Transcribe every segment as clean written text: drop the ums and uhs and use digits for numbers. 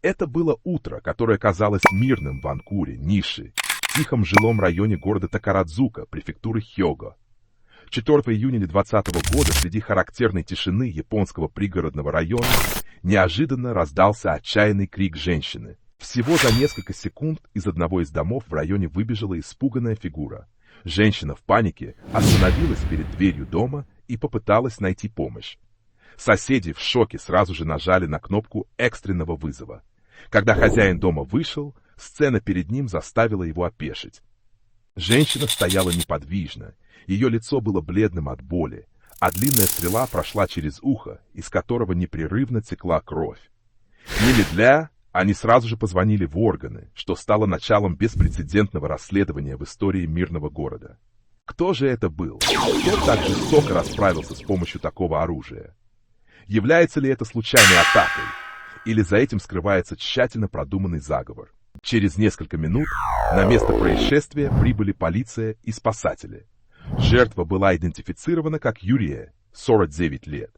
Это было утро, которое казалось мирным в Анкуре, Ниши, тихом жилом районе города Такарадзука, префектуры Хёго. 4 июня 2020 года среди характерной тишины японского пригородного района неожиданно раздался отчаянный крик женщины. Всего за несколько секунд из одного из домов в районе выбежала испуганная фигура. Женщина в панике остановилась перед дверью дома и попыталась найти помощь. Соседи в шоке сразу же нажали на кнопку экстренного вызова. Когда хозяин дома вышел, сцена перед ним заставила его опешить. Женщина стояла неподвижно, ее лицо было бледным от боли, а длинная стрела прошла через ухо, из которого непрерывно текла кровь. Немедля, они сразу же позвонили в органы, что стало началом беспрецедентного расследования в истории мирного города. Кто же это был? Кто так жестоко расправился с помощью такого оружия? Является ли это случайной атакой? Или за этим скрывается тщательно продуманный заговор? Через несколько минут на место происшествия прибыли полиция и спасатели. Жертва была идентифицирована как Юрия, 49 лет.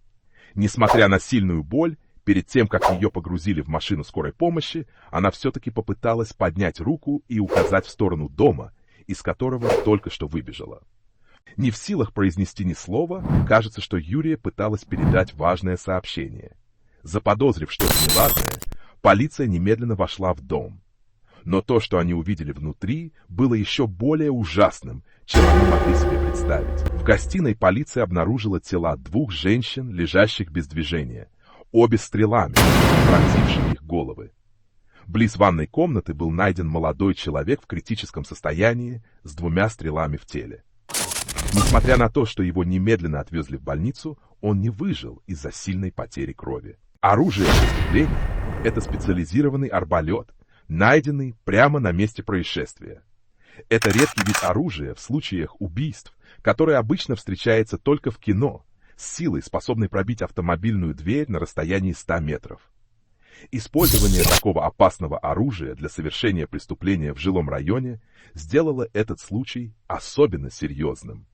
Несмотря на сильную боль, перед тем, как ее погрузили в машину скорой помощи, она все-таки попыталась поднять руку и указать в сторону дома, из которого только что выбежала. Не в силах произнести ни слова, кажется, что Юрия пыталась передать важное сообщение. Заподозрив что-то неладное, полиция немедленно вошла в дом. Но то, что они увидели внутри, было еще более ужасным, чем они могли себе представить. В гостиной полиция обнаружила тела двух женщин, лежащих без движения, обе стрелами, пронзившими их головы. Близ ванной комнаты был найден молодой человек в критическом состоянии с 2 стрелами в теле. Несмотря на то, что его немедленно отвезли в больницу, он не выжил из-за сильной потери крови. Оружие преступления – это специализированный арбалет, найденный прямо на месте происшествия. Это редкий вид оружия в случаях убийств, который обычно встречается только в кино, с силой, способной пробить автомобильную дверь на расстоянии 100 метров. Использование такого опасного оружия для совершения преступления в жилом районе сделало этот случай особенно серьезным.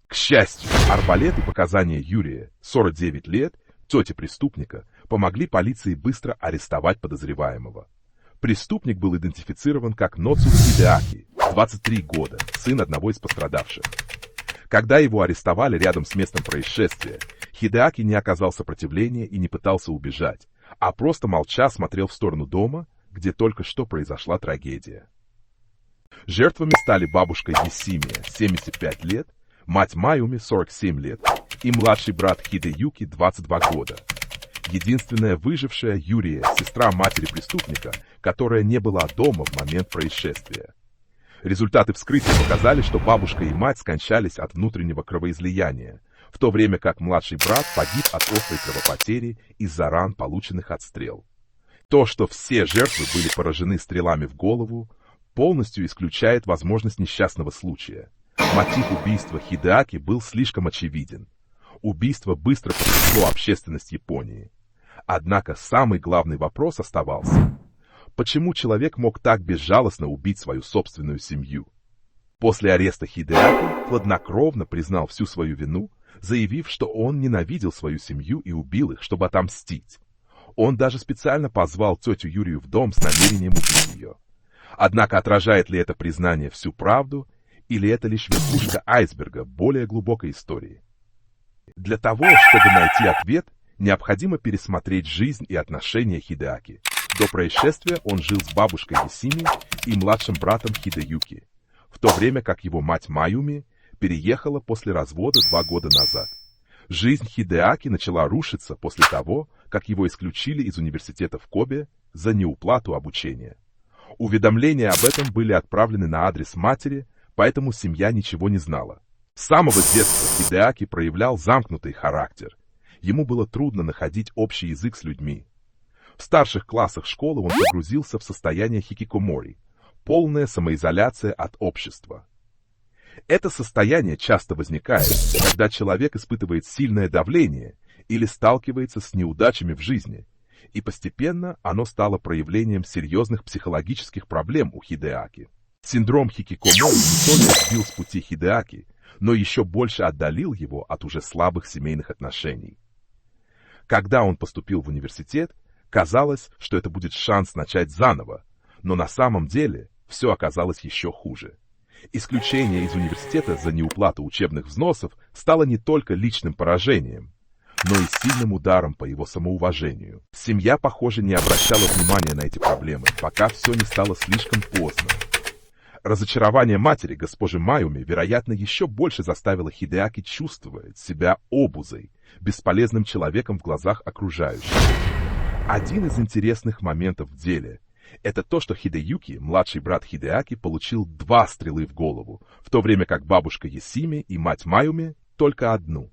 К счастью, арбалет и показания Юрия, 49 лет, тети преступника, помогли полиции быстро арестовать подозреваемого. Преступник был идентифицирован как Ноцу Хидеаки, 23 года, сын одного из пострадавших. Когда его арестовали рядом с местом происшествия, Хидеаки не оказал сопротивления и не пытался убежать, а просто молча смотрел в сторону дома, где только что произошла трагедия. Жертвами стали бабушка Есимия, 75 лет, мать Майюми, 47 лет, и младший брат Хидеюки, 22 года. Единственная выжившая Юрия, сестра матери преступника, которая не была дома в момент происшествия. Результаты вскрытия показали, что бабушка и мать скончались от внутреннего кровоизлияния, в то время как младший брат погиб от острой кровопотери из-за ран, полученных от стрел. То, что все жертвы были поражены стрелами в голову, полностью исключает возможность несчастного случая. Мотив убийства Хидеаки был слишком очевиден. Убийство быстро потрясло общественность Японии. Однако самый главный вопрос оставался. Почему человек мог так безжалостно убить свою собственную семью? После ареста Хидеаки хладнокровно признал всю свою вину, заявив, что он ненавидел свою семью и убил их, чтобы отомстить. Он даже специально позвал тетю Юрию в дом с намерением убить ее. Однако отражает ли это признание всю правду, или это лишь верхушка айсберга более глубокой истории? Для того, чтобы найти ответ, необходимо пересмотреть жизнь и отношения Хидеаки. До происшествия он жил с бабушкой Есими и младшим братом Хидеюки, в то время как его мать Майюми переехала после развода 2 года назад. Жизнь Хидеаки начала рушиться после того, как его исключили из университета в Кобе за неуплату обучения. Уведомления об этом были отправлены на адрес матери, поэтому семья ничего не знала. С самого детства Хидеаки проявлял замкнутый характер. Ему было трудно находить общий язык с людьми. В старших классах школы он погрузился в состояние хикикомори, полная самоизоляция от общества. Это состояние часто возникает, когда человек испытывает сильное давление или сталкивается с неудачами в жизни, и постепенно оно стало проявлением серьезных психологических проблем у Хидеаки. Синдром хикикомори не только сбил с пути Хидеаки, но еще больше отдалил его от уже слабых семейных отношений. Когда он поступил в университет, Казалось, что это будет шанс начать заново, но на самом деле все оказалось еще хуже. Исключение из университета за неуплату учебных взносов стало не только личным поражением, но и сильным ударом по его самоуважению. Семья, похоже, не обращала внимания на эти проблемы, пока все не стало слишком поздно. Разочарование матери, госпожи Майюми, вероятно, еще больше заставило Хидеаки чувствовать себя обузой, бесполезным человеком в глазах окружающих. Один из интересных моментов в деле – это то, что Хидеюки, младший брат Хидеаки, получил 2 стрелы в голову, в то время как бабушка Ясими и мать Майюми – только одну.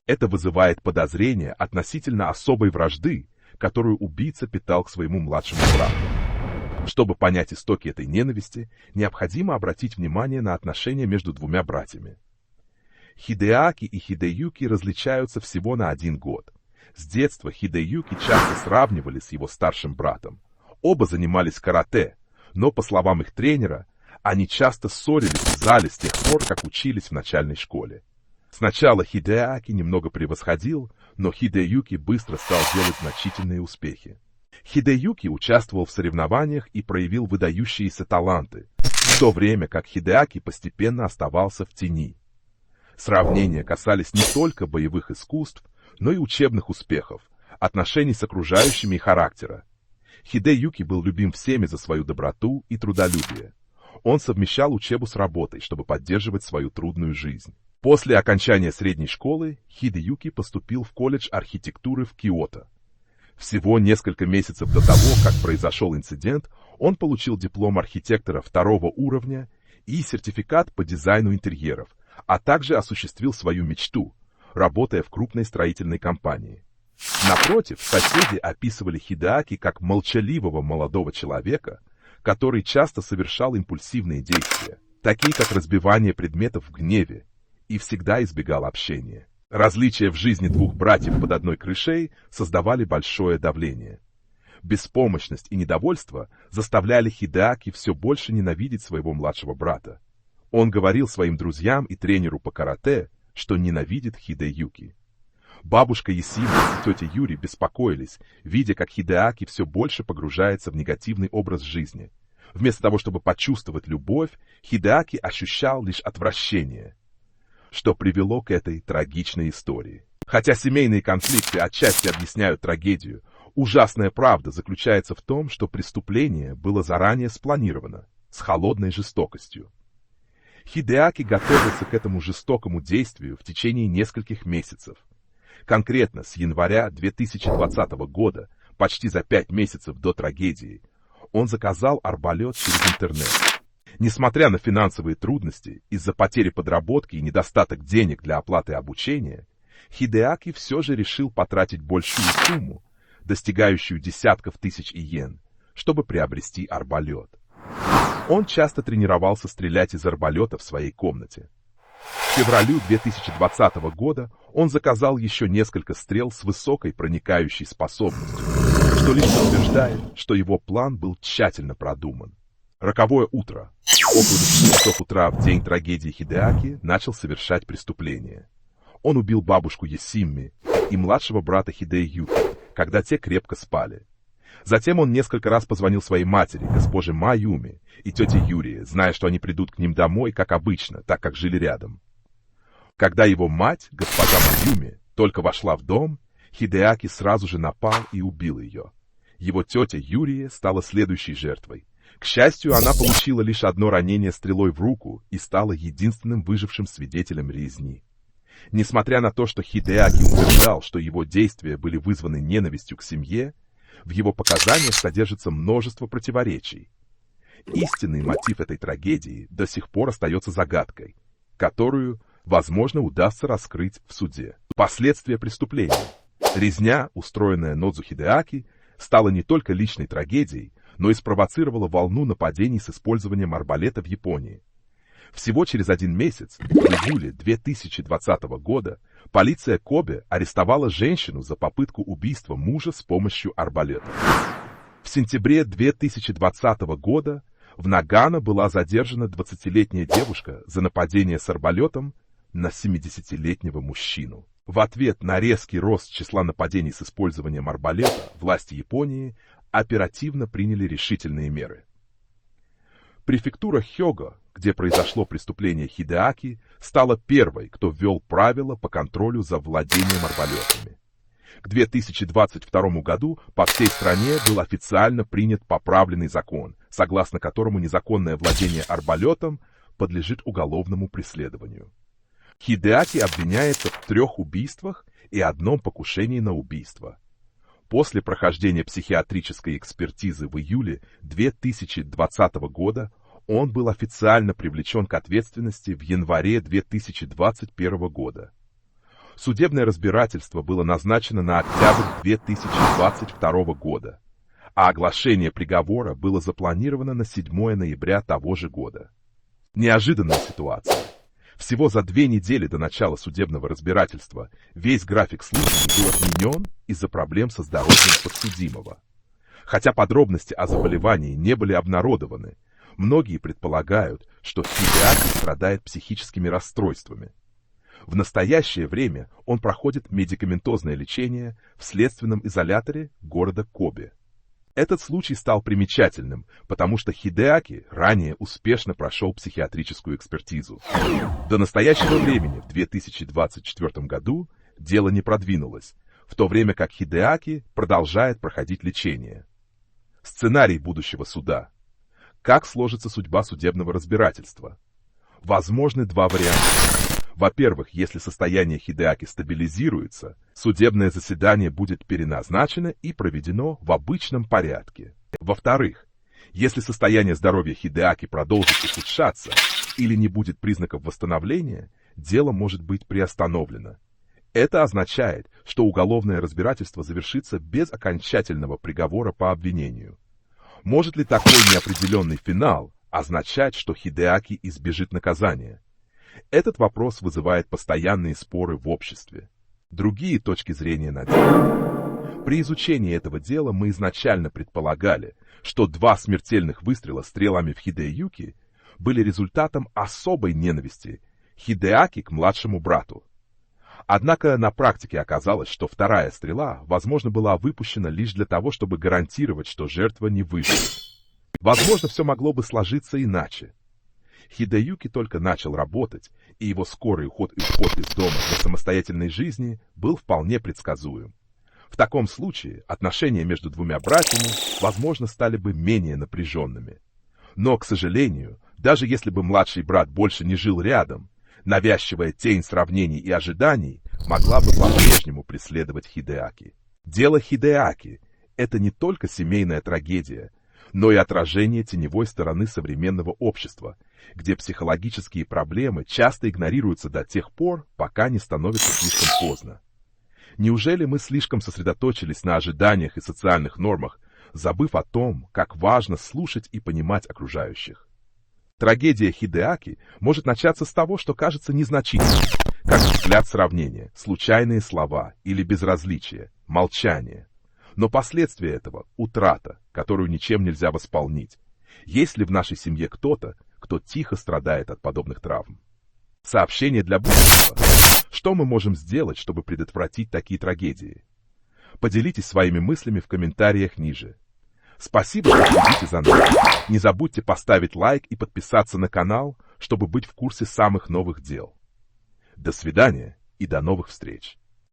Это вызывает подозрение относительно особой вражды, которую убийца питал к своему младшему брату. Чтобы понять истоки этой ненависти, необходимо обратить внимание на отношения между двумя братьями. Хидеаки и Хидеюки различаются всего на 1 год. С детства Хидеюки часто сравнивали с его старшим братом. Оба занимались карате, но, по словам их тренера, они часто ссорились в зале с тех пор, как учились в начальной школе. Сначала Хидеаки немного превосходил, но Хидеюки быстро стал делать значительные успехи. Хидеюки участвовал в соревнованиях и проявил выдающиеся таланты, в то время как Хидеаки постепенно оставался в тени. Сравнения касались не только боевых искусств, но и учебных успехов, отношений с окружающими и характера. Хидеюки был любим всеми за свою доброту и трудолюбие. Он совмещал учебу с работой, чтобы поддерживать свою трудную жизнь. После окончания средней школы Хидеюки поступил в колледж архитектуры в Киото. Всего несколько месяцев до того, как произошел инцидент, он получил диплом архитектора 2-го уровня и сертификат по дизайну интерьеров, а также осуществил свою мечту, работая в крупной строительной компании. Напротив, соседи описывали Хидеаки как молчаливого молодого человека, который часто совершал импульсивные действия, такие как разбивание предметов в гневе, и всегда избегал общения. Различия в жизни двух братьев под одной крышей создавали большое давление. Беспомощность и недовольство заставляли Хидеаки все больше ненавидеть своего младшего брата. Он говорил своим друзьям и тренеру по карате, что ненавидит Хидеюки. Бабушка Ясими и тетя Юри беспокоились, видя, как Хидеаки все больше погружается в негативный образ жизни. Вместо того, чтобы почувствовать любовь, Хидеаки ощущал лишь отвращение, что привело к этой трагичной истории. Хотя семейные конфликты отчасти объясняют трагедию, ужасная правда заключается в том, что преступление было заранее спланировано, с холодной жестокостью. Хидеаки готовился к этому жестокому действию в течение нескольких месяцев. Конкретно с января 2020 года, почти за 5 месяцев до трагедии, он заказал арбалет через интернет. Несмотря на финансовые трудности, из-за потери подработки и недостаток денег для оплаты обучения, Хидеаки все же решил потратить большую сумму, достигающую десятков тысяч иен, чтобы приобрести арбалет. Он часто тренировался стрелять из арбалета в своей комнате. К февралю 2020 года он заказал еще несколько стрел с высокой проникающей способностью, что лишь подтверждает, что его план был тщательно продуман. Роковое утро. Около 10 часов утра в день трагедии Хидеаки начал совершать преступление. Он убил бабушку Ясими и младшего брата Хидеюки, когда те крепко спали. Затем он несколько раз позвонил своей матери, госпоже Майюми, и тете Юрии, зная, что они придут к ним домой, как обычно, так как жили рядом. Когда его мать, госпожа Майюми, только вошла в дом, Хидеаки сразу же напал и убил ее. Его тетя Юрия стала следующей жертвой. К счастью, она получила лишь одно ранение стрелой в руку и стала единственным выжившим свидетелем резни. Несмотря на то, что Хидеаки утверждал, что его действия были вызваны ненавистью к семье, в его показаниях содержится множество противоречий. Истинный мотив этой трагедии до сих пор остается загадкой, которую, возможно, удастся раскрыть в суде. Последствия преступления. Резня, устроенная Нодзу Хидеаки, стала не только личной трагедией, но и спровоцировала волну нападений с использованием арбалета в Японии. Всего через 1 месяц, в июле 2020 года, полиция Кобе арестовала женщину за попытку убийства мужа с помощью арбалета. В сентябре 2020 года в Нагано была задержана 20-летняя девушка за нападение с арбалетом на 70-летнего мужчину. В ответ на резкий рост числа нападений с использованием арбалета, власти Японии оперативно приняли решительные меры. Префектура Хёго, где произошло преступление Хидэаки, стала первой, кто ввел правила по контролю за владением арбалетами. К 2022 году по всей стране был официально принят поправленный закон, согласно которому незаконное владение арбалетом подлежит уголовному преследованию. Хидэаки обвиняется в 3 убийствах и 1 покушении на убийство. После прохождения психиатрической экспертизы в июле 2020 года он был официально привлечен к ответственности в январе 2021 года. Судебное разбирательство было назначено на октябрь 2022 года, а оглашение приговора было запланировано на 7 ноября того же года. Неожиданная ситуация. Всего за 2 недели до начала судебного разбирательства весь график слушаний был отменен из-за проблем со здоровьем подсудимого. Хотя подробности о заболевании не были обнародованы, многие предполагают, что Хидэаки страдает психическими расстройствами. В настоящее время он проходит медикаментозное лечение в следственном изоляторе города Кобе. Этот случай стал примечательным, потому что Хидэаки ранее успешно прошел психиатрическую экспертизу. До настоящего времени, в 2024 году, дело не продвинулось, в то время как Хидэаки продолжает проходить лечение. Сценарий будущего суда. Как сложится судьба судебного разбирательства? Возможны 2 варианта. Во-первых, если состояние Хидэаки стабилизируется, судебное заседание будет переназначено и проведено в обычном порядке. Во-вторых, если состояние здоровья Хидэаки продолжит ухудшаться или не будет признаков восстановления, дело может быть приостановлено. Это означает, что уголовное разбирательство завершится без окончательного приговора по обвинению. Может ли такой неопределенный финал означать, что Хидэаки избежит наказания? Этот вопрос вызывает постоянные споры в обществе. Другие точки зрения на дело. При изучении этого дела мы изначально предполагали, что 2 смертельных выстрела стрелами в Хидэюки были результатом особой ненависти Хидэаки к младшему брату. Однако на практике оказалось, что 2-я стрела, возможно, была выпущена лишь для того, чтобы гарантировать, что жертва не выживет. Возможно, все могло бы сложиться иначе. Хидэюки только начал работать, и его скорый уход из дома для самостоятельной жизни был вполне предсказуем. В таком случае отношения между 2 братьями, возможно, стали бы менее напряженными. Но, к сожалению, даже если бы младший брат больше не жил рядом, навязчивая тень сравнений и ожиданий могла бы по-прежнему преследовать Хидэаки. Дело Хидэаки – это не только семейная трагедия, но и отражение теневой стороны современного общества, где психологические проблемы часто игнорируются до тех пор, пока не становится слишком поздно. Неужели мы слишком сосредоточились на ожиданиях и социальных нормах, забыв о том, как важно слушать и понимать окружающих? Трагедия Хидэаки может начаться с того, что кажется незначительным, как взгляд сравнения, случайные слова или безразличие, молчание. Но последствия этого – утрата, которую ничем нельзя восполнить. Есть ли в нашей семье кто-то, кто тихо страдает от подобных травм? Сообщение для будущего. Что мы можем сделать, чтобы предотвратить такие трагедии? Поделитесь своими мыслями в комментариях ниже. Спасибо, что следите за нами. Не забудьте поставить лайк и подписаться на канал, чтобы быть в курсе самых новых дел. До свидания и до новых встреч.